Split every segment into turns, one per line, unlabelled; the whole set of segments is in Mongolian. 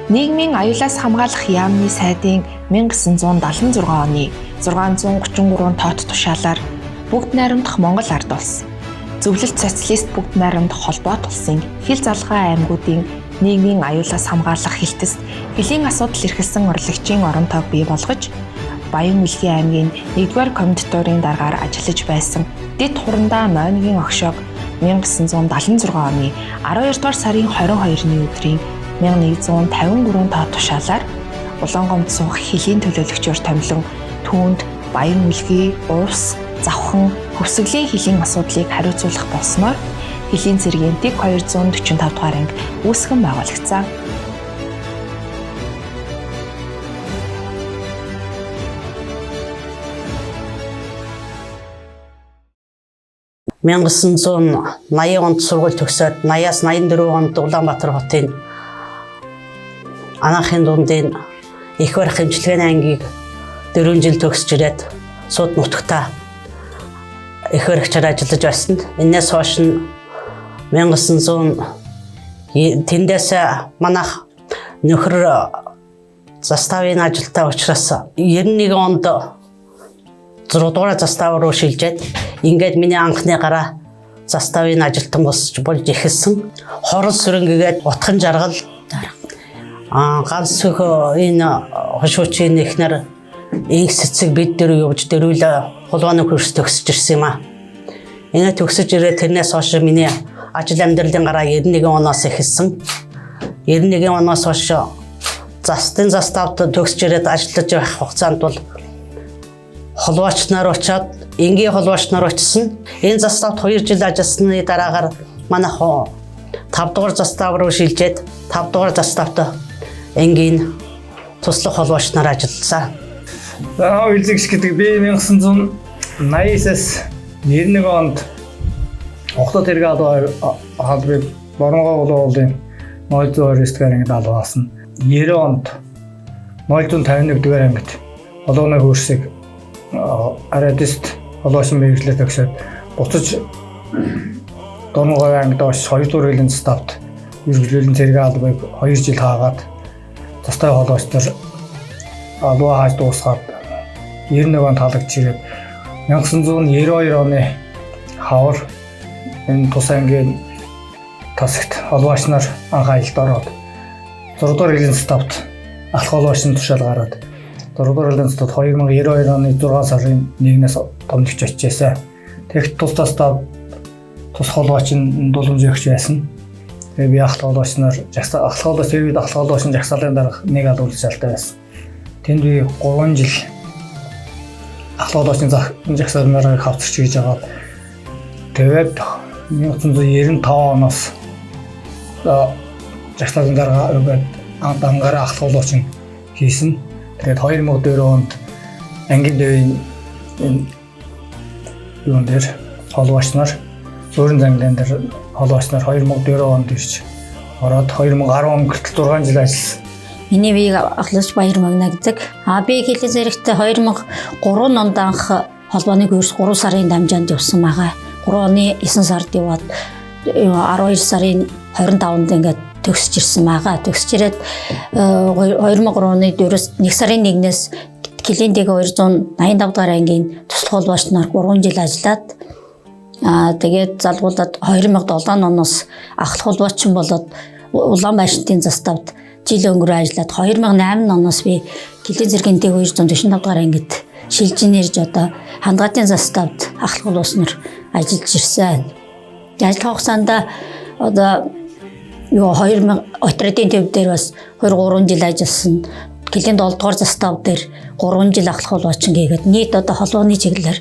Нийгмийн аюулаас хамгаалах яамны сайдын 1976 оны 633 тоот тушаалаар бүгд найрамдах Монгол ард улс, зөвлөлт социалист бүгд найрамдах холбоот улсын хил залгай аймагуудын нийгмийн аюулаас хамгаалах хэлтэст хөлийн асуудал эрхэлсэн урлагчийн оронтойг бий болгож, Баян Үлгийн аймгийн 1-р комендатурын даргаар ажиллаж байсан Дэд Хурандаа Ноёныгийн огшоог 1976 оны 12-р сарын 22-ны өдрийн 1153 тоот тушаалаар Улаангомд суух хөлийн төлөөлөгчөөр томилон түүнд Баян Үлгий, Уус, Завхан, Хөвсгөлийн хөлийн асуудлыг хариуцуулах болсноор хөлийн цэргийн дэг 245 дугаар анги үүсгэн байгуулагдсан.
(1980 онд сургууль төгсөөд 80-аас 84 онд Улаанбаатар хотын анаахын дундын их барих хэмжлэгийн ангийг 4 жил төгсөж ирээд Суд нутагтаа их баригчаар ажиллаж байсан. Энээс хойш нь 1900 тэндээс манайх нөхөр заставын ажилтаа учраас 91 онд 6 дугаар застав руу шилжээд ингээд миний анхны гараа заставын ажилтан болж эхэлсэн. Хорол сүрэнгээд утхан жаргал ганц сөх энэ хошуучийн ихнэр их цэцэг бид дөрөв явж дөрвөлөө холбооны курс төгсөж ирсэн юм аа. Энэ төгсөж ирээд тэрнээс хойш миний ажил амьдралын гараа 91 оноос эхэлсэн. 91 оноос хойш заставд төгсөж ирээд ажиллаж байх хугацаанд бол холбооч нар очоод энгийн холбооч нар очсон. Энэ заставд 2 жил ажилласны дараагаар манайх 5 дугаар застав руу шилжээд 5 дугаар заставд энгийн туслах холбооч нар ажилласан.
Үйлзэгч гэдэг би 1989-аас 91 онд Охлоо тэрэг албаны Боронгоо уулын 029 дугаар ангид албаасан. 90 онд 051 дугаар ангид холооны хөрсийг арадист холоосон мэргэжлээ төгсөөд буцаж Дорногов ангид 2 дугаар жилийн заставд үргэлжлүүлэн тэрэг албыг 2 жил хаагаад застай холоочдор албаа хааж дуусгаад 91 онд халагдж ирээд 1992 оны хавар энэ тус ангийн тасагт холбооч нар анх аялалд ороод 6 дугаар жилийн заставд алх холбоочны тушаал гараад 4 дугаар жилийн заставд 2092 оны 6 сарын 1-ээс томилж очижээ. Тэгэхэд тус застав тус холбоочны дуламж өгч байсан. Тэгээ би алх холбоочноор алх холбооч тэр үед алх холбоочны жагсаалын дарга нэг алуулцаалтай байсан. Тэнд би 3 жил алх холбоочны жагсаалын хавцарч хийж байгаа. Тэгээд 1995 оноос жагсаалын дарга өгөөд ангаараа алх холбооч хийсэн. Тэгээд 2004 онд ангийн дэвийн юун дээр холбооч нар зөөрөн зангилан дээр холбооч нар 2004 онд ирж ороод 2010 он хүртэл 6 жил ажилласан.
Миний бие ахлагч Баяр Магна гэдэг. Би хөлийн зэрэгтээ 2003 онд анх холбооны курс 3 сарын дамжаанд явсан байгаа. 3 оны 9 сард яваад 12 сарын 25-нд ингээд төгсөж ирсэн байгаа. Төгсөж ирээд 2003 оны 1 сарын 1-ээс хөлийн дэг 285 дугаар ангийн туслах холбооч нар 3 жил ажиллаад тэгээд залгуулад 2007 оноос ахлах холбоочин болоод Улаанбаатарын заставд жил өнгөрөө ажиллаад 2008 оноос би хөлийн зэргийн дэг 245 дугаар ангид шилж нэрж одоо хандгатын заставд ахлах холбооч нар ажиллаж ирсэн. Ажил хугацаанд одоо 2000 отрядын төв дээр бас 2-3 жил ажилласан. Хөлийн 7 дугаар застав дээр 3 жил ахлах холбоочин гээгээд нийт одоо холбооны чиглэлээр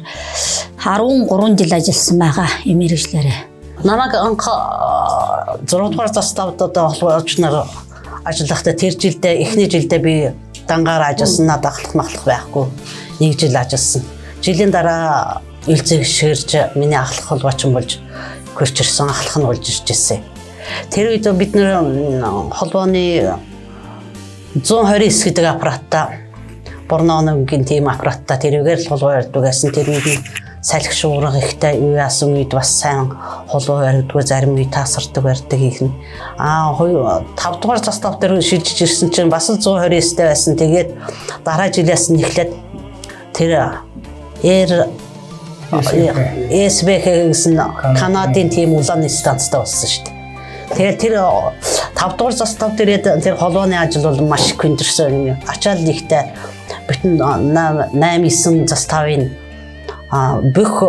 13 жил ажилласан байгаа юм мэргэжлээрээ.
Намайг анх 6 дугаар заставд одоо холбооч нар ажиллахдаа тэр жилдээ эхний жилдээ би дангаар ажилласан, надад ахлах махлах байхгүй. 1 жил ажилласан. Жилийн дараа Үйлзэг ширж миний ахлах холбоочин болж хурж ирсэн, ахлах нь болж иржсэн. Тэр үед бид нэр холбооны 129 гэдэг аппараттай Борнооногийн тим аппараттай тэрүүгээр л холбоо ярьдаг гэсэн. Тэр үед салхи шуурга ихтэй юу яасан үед бас сайн холбоо баригдгүй зарим үе таасардаг барьдаг ихнэ. 5 дугаар застав дээр шилжиж ирсэн чинь бас л 129-тэй байсан. Тэгээд дараа жилээс нь эхлээд тэр СБХ гэсэн Канадын тийм улааны станцтай болсон шүү дээ. Тэгээд тэр 5 дугаар застав дээр тэр холбооны ажил бол маш их хүндэрсэн юм. Ачаал ихтэй бүтэн 8-9 заставын бүх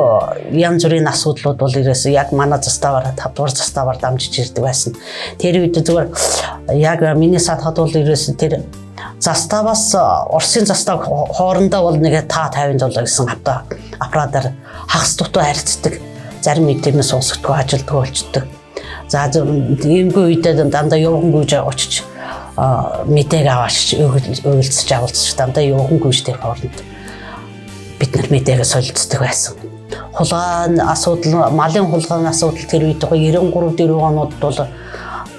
янз бүрийн асуудлууд бол ерөөсөө яг манай заставаар 5 дугаар заставаар дамжиж ирдэг байсан. Тэр үед зүгээр яг миний садхад бол ерөөсөө тэр заставаас Оросын застав хоорондоо бол нэг та 50 доллар гэсэн аппаратаар хагас дутуу харьцдаг. Зарим нийтээс сонсогдгүй ажилтдаг болчдөг. За иймгүй үедээ дандаа явган гүйж очиж мэдээг аваач өгөлцөж авалцж дандаа явган гүйж тэр хооронд бид нар мэдээгээ солилцдог байсан. Хулгайн асуудал, малын хулгайн асуудал тэр үед 93-4 онууд бол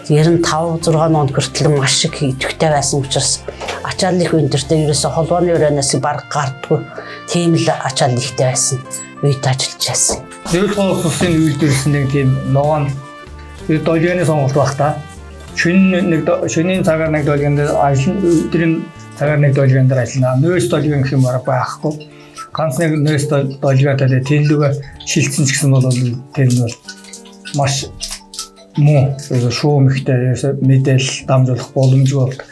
95-6 онд хүртэл маш их идэвхтэй байсан учраас ачаал их өндөртэй ерөөсө холбооны өрөөнөөс бараг гардгүй тийм л ачаал ихтэй байсан. Үед ажиллаж байсан.
Зөвхөн улс улсын үйлдвэрлэсэн нэг тийм ногоон долгионы сонголт баг та. Шөнийн цагаар нэг долгионд ажиллана, өдрийн цагаар нэг долгионд ажиллана. Нөөц долгион гэх юм байхгүй. Ганц нэг нөөц долгионтой тэнлүүгээ шилжсэн ч гэсэн бол тэр нь бол маш муу шуум ихтэй мэдээлэл дамжуулах боломжгүй болдог.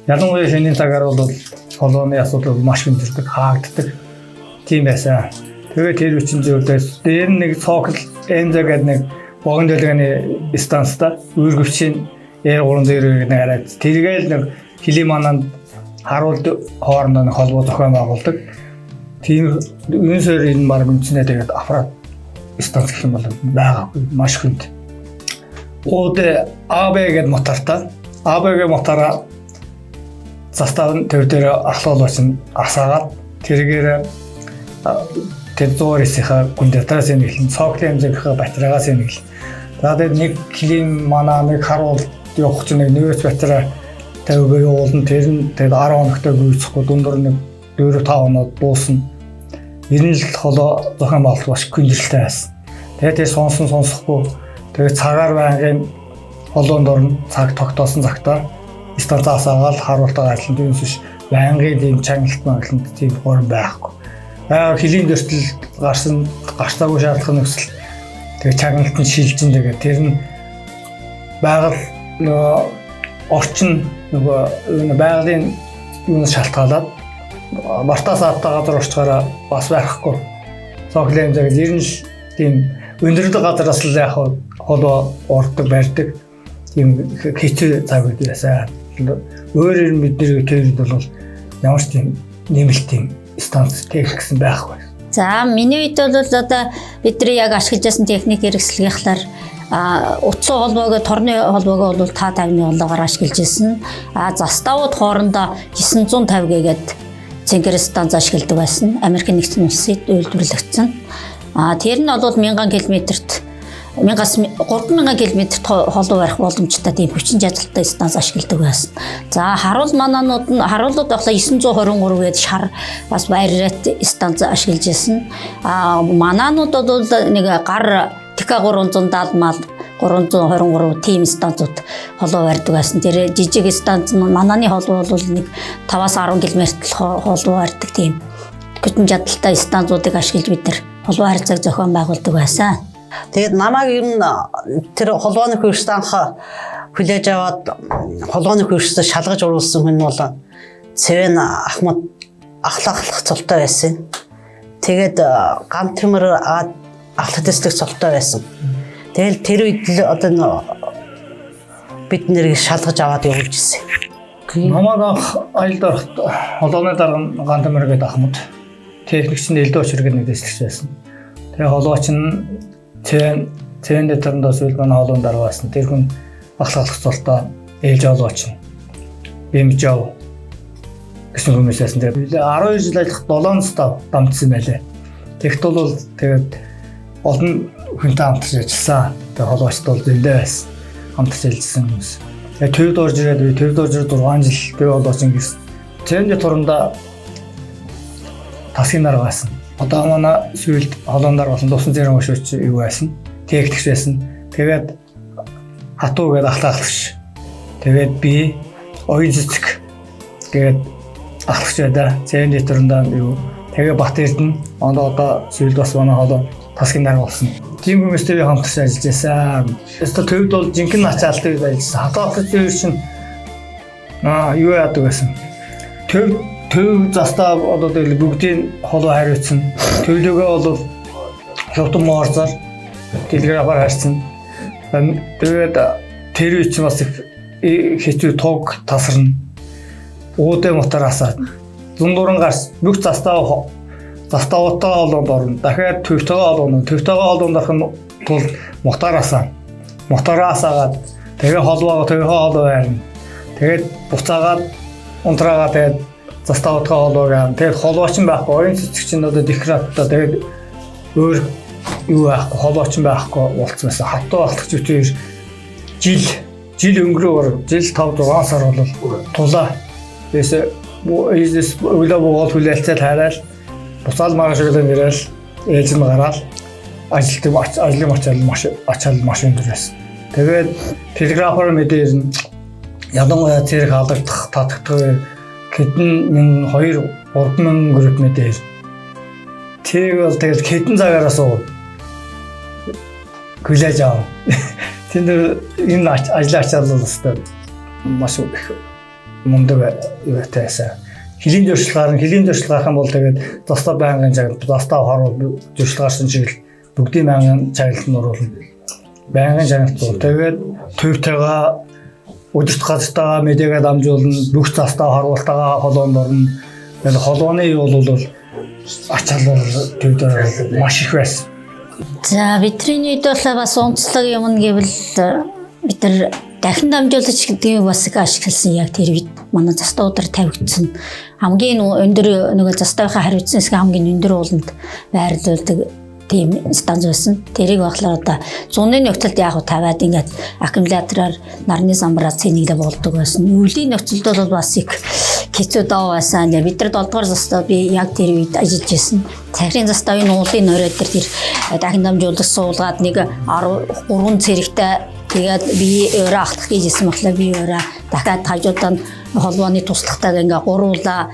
Ялангуяа шөнийн цагаар бол холбооны асуудал маш хүндэрдэг, хаагддаг. Тийм байсан. Тэгээд тэр үчин зөвлөс дээр нэг цокл энзэ гэдэг нэг богино долгионы станцтай үүргэвчийн R390 нэг хараад тэргээл нэг хилийн мананд харуулд хоорондоо нэг холбоо зохион байгуулдаг. Тийм үнсээр энэ баг үнцнээ тэгээд аппарат станц гэх юм бол байгаагүй маш хүнд. АБ гэдэг мотортой. АБ-гийн мотороо заставын төв дээр ахлуулж асаагаад тэргээр тэр 109-ийн гүндэтээс нэглэн цоглын хэмжээгийнхээ батарейгаас нэглэн. За тэгээд нэг клим манаа нэг харуул явах чинь нэг нөөц батарей тавьгаа явуулна. Тэр нь тэгээд 10 хоногтой гүйцэхгүй дундуур нэг 4-5 хоног дуусна. Энэ л холоо зохион байгуулалт маш хүндрэлтэй байсан. Тэгээд тэр сонсохгүй тэгээд цагаар байнгын холоонд орно. Цаг тогтоосон цагтаа станцаас аваад харуултаа ажиллана. Түүнээс биш байнгын тийм чангалт магланд тийм хорон байхгүй. Хилийн дөртөл гарцаагүй шаардлагын нөхцөл тэгээ чагалт нь шилжин тэгээ тэр нь байгаль нөгөө орчин нөгөө байгалийн юунаас шалтгаалаад мартаас автаа газар орчгаараа бас байхгүй. Цоглын хэмжээг ер нь тийм өндөрлөг газараас л яг холоо ордог барьдаг тийм хэцүү цаг үед байсан. Өөрөөр бидний тэр бол ямар ч тийм нэмэлт тийм станц техник гэсэн байхгүй.
За миний үед бол одоо бидний яг ашиглаж байсан техник хэрэгслэхлээр утсан холбоогоо торны холбоогоо бол та 50-ны онлогоор ашиглаж байсан. Заставууд хоорондоо 950 гээд цэнхэр станц ашигладаг байсан. Америкийн нэгдсэн улсад үйлдвэрлэгдсэн. Тэр нь бол 1000 км-т 3000 км-т холбоо барих боломжтой тийм хүчин чадалтай станц ашигладаг байсан. За харуул манаанууд нь харуулууд болохоор 923 гээд шар бас байрат станц ашиглаж байсан. Манаанууд бол нэг гар ТК370 мал 323 тийм станцууд холбоо барьдаг байсан. Тэр жижиг станц манааны холбоо бол нэг 5-аас 10 км-т холбоо барьдаг тийм хүчин чадалтай станцуудыг ашиглаж бид нар холбоо харьцааг зохион байгуулдаг байсан.
Тэгээд намайг ер нь тэр холбооны курст анх хүлээж аваад холбооны курст шалгаж оруулсан хүн бол Цэвэн Ахмад ахлах цолтой байсан. Тэгээд гам төмөр ахлах дэслэг цолтой байсан. Тэгэл тэр үед л одоо бид нэрийг шалгаж аваад явуулж ирсэн.
Намайг анх аялд орохт холбооны дарга гам төмөр гэдэг Ахмад техникч нь элдөө очрог нэг дэслэгч байсан. Тэгээ холбооч нь Цэвэн дэтэрэндээс үл манай холбооны дарга байсан. Тэр хүн ахлах цолтой ээлж олооч нь бэмжав гэсэн хүмүүс байсан. Тэгээд 12 жил ажиллах 7 став дамжсан байлээ. Тэгт бол тэгээд олон хүнтэй хамтарч ажилласан. Тэгээд холбоочд бол зөндөө байсан. Хамтарч ажилласан хүмүүс. Тэгээд төвд орж ирээд би төвд орж 6 жил тэгээд холбооч ингэсэн. Цэвэн дэтэрэндээ тасгийн дарга байсан. Одоо манай сүйд холоондар болсон тусан зэрэг өшөөч юу байсан? Техникч байсан. Тэгээд хатуу гэдэг ахлагч. Тэгээд би оюун цэцэг тэгээд ахлагч байдаа. Зэний төрөндөө юу. Тэгээд Бат Эрдэнэ одоо сүйд бас манай холоо тасгийн дарга болсон. Тийм хүмүүстэй би хамтарч ажиллаж байсан. Өөртөө төвд бол жинхэнэ ачаалтыг ажилласан. Хатуулагч чинь юу яадаг байсан. Төв застаа одоо тэгэл бүгдийн холоо хариуцсан. Төвлөгөө бол хятад моорзаар телеграфаар харьцсан. Тэгээд тэр үе чинь бас их хэцүү туг тасарна. Уудэ мотороосаа дундууран гарч бүх застаавтаа олоонд орно. Дахиад төвтэйгээ олооно. Төвтэйгээ олоонд орохын тулд мотороосаагаад тэгээ холбоо холоо харна. Тэгээд буцаагаад унтраагаад тэгээд застаавтаа холоог тэгээд холооч нь байхгүй. Оюун цэцэг чинь одоо декораттай тэгээд өөр юу байхгүй холооч нь байхгүй болцсон байсан. Хатуу ахлагч үтээр жил өнгөрөөр жил 5-6 сар бол тулаа. Тэсээ үйлээ боол хүлээлцэл хараад буцаал маргааш өглөө нэрэл ээлж нь гараад ажлын ачаал машин дээрээс. Тэгээд телеграфаар мэдээж ялангуяа зэрэг халдах татагдах хэдэн 2-3 гүрэг мэдээж. Тэг бол тэгэл хэдэн цагаараас уу хүлээж аваа. Тэнд энэ ажлын ачаал бол өстой маш их мундаг яваатайсаа. Хилийн дөршлөг бол тэгээд застаа байнгын цагт застаа хорвол дөршлөгсөн чиглэл бүгдийн байнгын цагт нь оруулна. Байнгын цагт тэгээд төвтэйгээ өдөрт газартаа мэдээгээ дамжуулна. Бүх застаа хорволтойгоо холоонд орно. Тэгээд холооны юу бол ачаал төвдөр маш их байсан.
За бидний үед бол бас онцлог юм гэвэл бид нар дахин дамжуулагч гэдгийг бас ашигласан яг тэр үед манай застаудаар тавигдсан хамгийн өндөр нөгөө застаахаа хариуцсан хэсэг хамгийн өндөр ууланд байрлуулдаг тийм станц байсан. Тэрийг баглаа одоо зуны нөхцөлд яг тавиад ингээд аккумулятораар нарны самбараа цэниглээ болдог байсан. Өвлийн нөхцөлд бол бас их хэцүү доо байсан. Бид нар 7 дугаар застаа би яг тэр үед ажиллаж байсан. Цахирын застааны уулын нойроо тэр дахин дамжуулах суулгаад нэг 13 цэрэгтэй тэгээд би өөрөө ахлах гэжсэн болохоор би өөрөө дахиад хажуудаа холбооны туслагтайг ингээ гуруула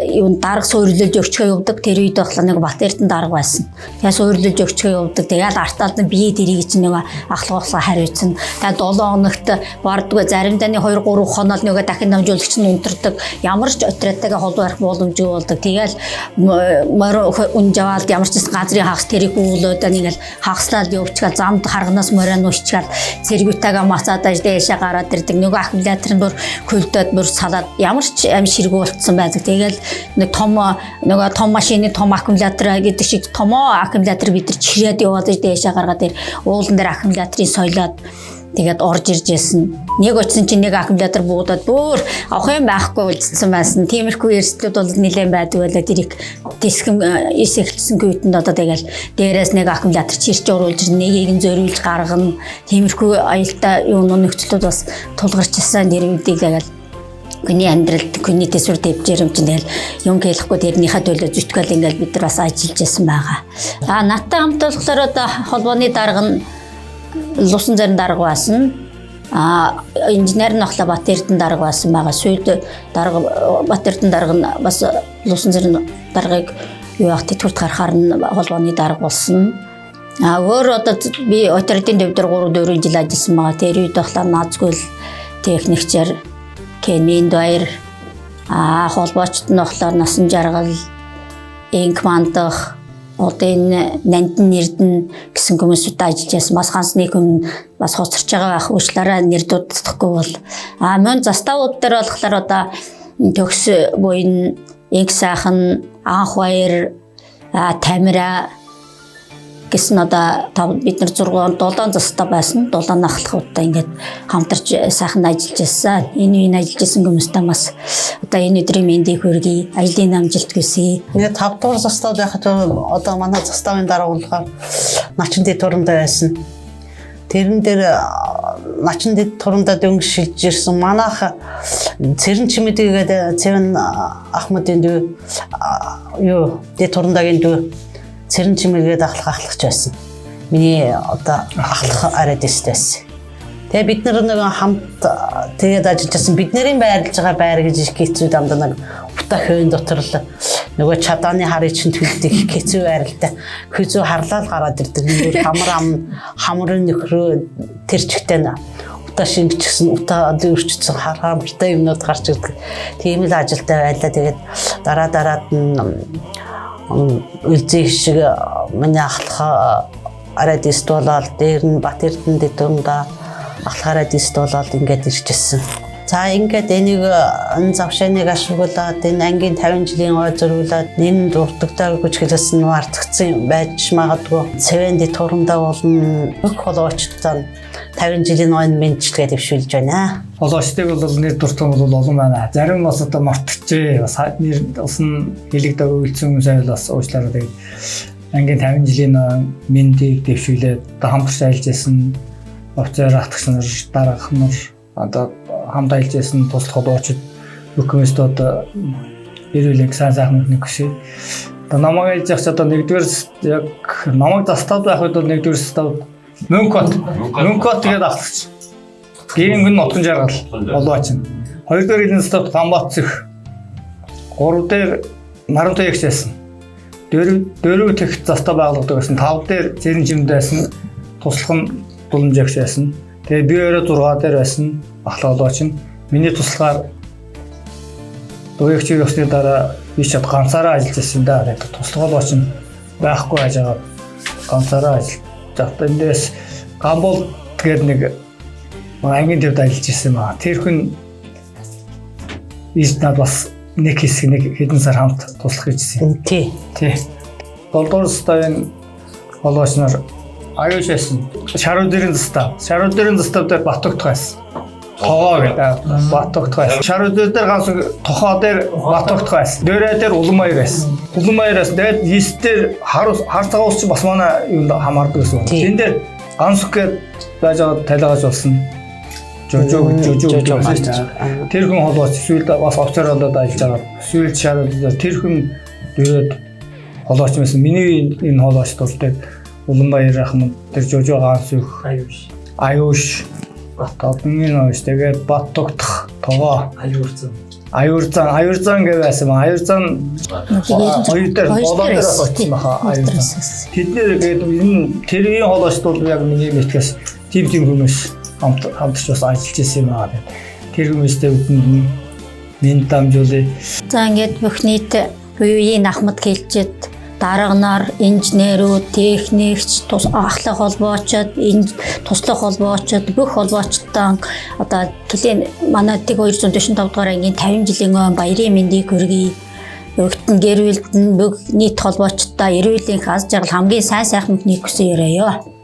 юун дарга суйрлуулж өгчгөө явдаг. Тэр үед болохоор нэг Бат Эрдэнэ дарга байсан. Тэгээ суйрлуулж өгчгөө явдаг. Тэгээд артаад нь бие дэрийг чинь нэг ахлагсаа хариуцсан. Тэгээд 7 хоногт бардгүй заримдаа 2-3 хоноод нөгөө дахин дамжуулагч нь унтардаг. Ямар ч отрядтайгаа холбоо барих боломжгүй болдог. Тэгээд морь унжаавал ямар ч газрын хагас тэрийг үүлээд ингээл хагаслаад явчихал замд харганаас морь нь уучгаад цэргүүтэйгээ мацаад дээшээ гараад ирдэг. Нөгөө аккумулятор нь бүр хөлдөөд бүр салаад ямар ч амь ширгүү болцсон байдаг. Тэгэл нэг том машины том аккумулятор гэдэг шиг томоо аккумулятор бид нар чирээд яваад дээшээ гаргаад тэр уулан дээр аккумуляторыг соёлоод тэгээд орж ирж байсан. Нэг очсон чинь нэг аккумулятор буудаад бүр авах юм байхгүй үлдсэн байсан. Тиймэрхүү эрсдлүүд бол нэлээд байдаг байлаа. Тэрийг дисхэм эхэлсэн гүйтэнд одоо тэгэл дээрээс нэг аккумулятор чирч оруулж нэгийг нь зөриүүлж гаргана. Тиймэрхүү аюултай юу нөхцлүүд бас тулгарч ирсэн тэр үедээ тэгэл хүний амьдралд хүний төсвөр дэвжээрэмж тэгэл юм хэлэхгүй тэрнийхээ төлөө зүтгэл ингээл бид нар бас ажиллаж байсан байгаа. Надтай хамт болохоор одоо холбооны дарга нь Лусан зарим дарга байсан. Инженер нь ахла Бат Эрдэнэ дарга байсан байгаа. Сүйд дарга Бат Эрдэнэ дарга нь бас Лусан зарим даргаыг юу ах тэтгэврт гарахаар нь холбооны дарга болсон. Өөр одоо би отрядын дэвдэр 3-4 жил ажилласан байгаа. Тэр үед ахла наазгүй техникчээр Кенминд баяр холбоочт нь болохоор насан жаргал инк мандах одоо энэ Нандин Эрдэнэ гэсэн хүмүүстэй ажиллаж байсан. Бас ганц нэг хүн бас хоцорч байгаа байх уучлаарай нэр дуудахгүй бол мөн застаууд дээр болохоор одоо төгс буйн инк сайхан анх баяр тамира гэсэн одоо бид нар 6-7 застаа байсан. 7 ахлахуудаа ингээд хамтарч сайхан ажиллаж байсан. Энэ ажиллаж байсан хүмүүстээ бас одоо энэ өдрийн мэндийг хүргэе. Ажлын амжилт хүсье.
Нэг 5 дугаар застаад байхад одоо манай заставын дараа болохоор Начин дэд дурандаа байсан. Тэрэн дээр начин дэд турандаа дөнгөж шилж ирсэн манайх цэрэн чимэдгээд цэвэн Ахмадын дүү юу дэд турандагийн дүү цэрэн чимээгээд ахлах байсан. Миний одоо ахлах арадистэйс. Тэгээ бид нэг хамт тэгээд ажиллаж байсан бидний байрлаж байгаа байр гэж их хэцүү дамдаа нэг утаа хойн дотор л нөгөө чадааны харыг чинь төлдөг хэцүү байралтай хэцүү харлал гараад ирдэг. Нэг хамрын нөхрөө тэр чигтээ утаа шингэчихсэн утаа өөрчлөсөн харамжтай юмнууд гарч ирдэг. Тийм л ажилтай байлаа. Тэгээд дараад нь үлзий шиг миний ахлах арадист болоод дээр нь Бат Эрдэнэт дэвтэрнда ахлахаараа дист болоод ингээд ирчихсэн. За ингээд энийг завшааныг ашиглуулад энэ ангийн 50 жилийн ой зөрүүлээд нэн дуртагтай гэж хэлсэн нь ардгцсан байж магадгүй. Цэвэнд турандаа болно. Бүх холоочтой 50 жилийн ойн мэдчилгээ дэвшүүлж байна.
Холоочтойг бол нэр дуртай бол олон байна. Зарим бас одоо мартчихжээ. Бас нэр усан хэлэгдэг үйлцэн хүмүүс байл бас уучлаарай. Тэгээд ангийн 50 жилийн мэндийг дэвшүүлээд хамтарч ажиллаж байсан офицер ахтагч нар дараах нар одоо хамт ажиллаж байсан туслах холоочд бүхнээс одоо эрүүлэн сайн сайхан нэг хүсээ. Одоо намайг ажиллаж одоо нэгдүгээр яг намайг застав байх үед бол нэгдүгээр застав Мөнкот тэгээд ахлагч. Гэрэнг нь нутган жаргал холооч. Хоёрдугаар хэлэн застав Гамбатцэх. Гурав дээр Нарантай ягч байсан. Дөрөв тэгт застав байгуулдаг байсан. Тав дээр цэрэн чимд байсан. Туслах нь Дуламжагч байсан. Тэгээ би өөрөө 6 дээр байсан. Ахлаглооч нь. Миний туслагаар дуягчийн ёсны дараа би ч ганцаараа ажиллаж байсан да. Тэгээд туслаглооч нь байхгүй ажаагаад ганцаараа ажиллаж байгаа. Эндээс Гамбол тэгээд нэг ангийн төвд ажиллаж байсан ба. Тэр хүн ийснад бас нэг хэсэг нэг хэдэн сар хамт туслах гэжсэн.
Тий.
7-р стадийн холооч нар аюуш байсан. Шаруудэрийн застав. Шаруудэрийн застав дээр Батөгт байсан. Тогоо гэдэг Батөгт байсан. Шаруудэр дээр ганц тохоо дээр Батөгт байсан. Дөрөө дээр Уланбаяр байсан. Уланбаяраас тэгээд 9 дээр хар цагаан ус чи бас манай юунд хамаардаг гэсэн. Тэн дээр ганц гээд байж байгаа талигааж болсон. Жожоо байсан. Тэр хүн холооч сүйд бас офицер болоод ажиллаж байгаа. Сүйд шаруудэр тэр хүн дөрөөд холооч байсан. Миний энэ холооч дуртай Уланбаяр ахмад тэр жожоо ганц их аюуш Батгийн ноёш тэгээд Батөгтх тогоо аюурзан гэвэсэн аюурзан хоёр дээр болоодоос очсон баха аюурзан тэднэр гээд энэ тэрийн холооч бол яг миний мэтгэс тийм хүмүүс хамтарч бас ажиллаж ирсэн юм аа. Тэр хүмүүстэй үхэнд минь дамжуулъя. За ингээд бүх нийт буюугийн Ахмад хэлчихэд дарганаар инженерүүд, техникч, ахлах холбоочд, туслах холбоочд, бүх холбоочтой одоо тэлийн манай 245 дугаар ангийн 50 жилийн өн баярын мэндийг хүргэе. Өгтөн гэр бүлд нь бүх нийт холбоочтой эрүүлийн аз жаргал хамгийн сайн сайхан хүнийг хүсэн өрөөё.